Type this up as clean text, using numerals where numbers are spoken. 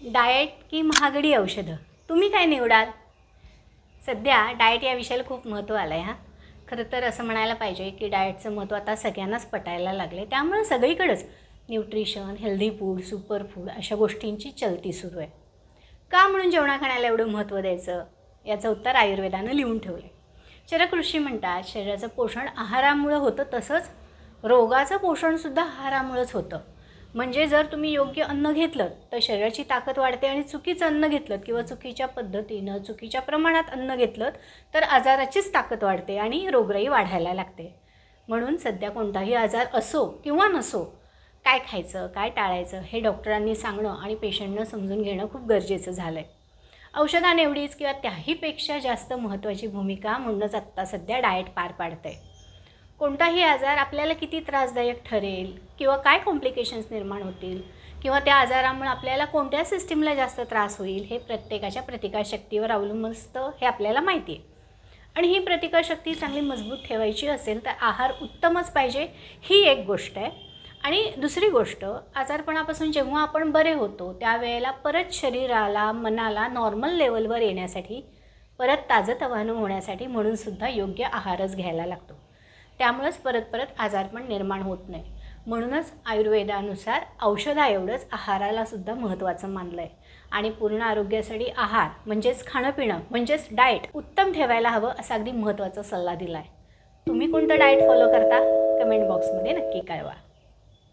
Diet की महागडी औषधं, तुम्ही काय निवडाल? सध्या डाएट या विषयाला खूप महत्त्व आलं आहे हां. खरं तर असं म्हणायला पाहिजे की डाएटचं महत्त्व आता सगळ्यांनाच पटायला लागले. त्यामुळे सगळीकडेच nutrition, healthy food, super food अशा गोष्टींची चलती सुरू आहे. का म्हणून जेवणा खाण्याला एवढं महत्त्व द्यायचं? याचं उत्तर आयुर्वेदानं लिहून ठेवलं आहे. चरकऋषी म्हणतात, शरीराचं पोषण आहारामुळं होतं, तसंच रोगाचं पोषणसुद्धा आहारामुळंच होतं. म्हणजे जर तुम्ही योग्य अन्न घेतलं तर शरीराची ताकद वाढते, आणि चुकीचं अन्न घेतलं किंवा चुकीच्या पद्धतीनं चुकीच्या प्रमाणात अन्न घेतलं तर आजाराचीच ताकद वाढते आणि रोगराई वाढायला लागते. म्हणून सध्या कोणताही आजार असो किंवा नसो, काय खायचं काय टाळायचं हे डॉक्टरांनी सांगणं आणि पेशंटनं समजून घेणं खूप गरजेचं झालं आहे. औषधाने एवढीच किंवा त्याहीपेक्षा जास्त महत्त्वाची भूमिका म्हणूनच आत्ता सध्या डाएट पार पाडतं आहे. कोणताही आजार आपल्याला किती त्रासदायक ठरेल किंवा काय कॉम्प्लिकेशन्स निर्माण होतील किंवा त्या आजारामुळे आपल्याला कोणत्या सिस्टीमला जास्त त्रास होईल हे प्रत्येकाच्या प्रतिकारशक्तीवर अवलंबून असतं, हे आपल्याला माहिती आहे. आणि ही प्रतिकारशक्ती चांगली मजबूत ठेवायची असेल तर आहार उत्तमच पाहिजे, ही एक गोष्ट आहे. आणि दुसरी गोष्ट, आजारपणापासून जेव्हा आपण बरे होतो त्यावेळेला परत शरीराला मनाला नॉर्मल लेवलवर येण्यासाठी, परत ताजंतवानं होण्यासाठी म्हणूनसुद्धा योग्य आहारच घ्यायला लागतो. त्यामुळेच परत आजारपण निर्माण होत नाही. म्हणूनच आयुर्वेदानुसार औषधाएवढंच आहारालासुद्धा महत्त्वाचं मानलं आहे. आणि पूर्ण आरोग्यासाठी आहार म्हणजेच खाणंपिणं म्हणजेच डाएट उत्तम ठेवायला हवं, असा अगदी महत्त्वाचा सल्ला दिला आहे. तुम्ही कोणतं डाएट फॉलो करता? कमेंट बॉक्समध्ये नक्की कळवा.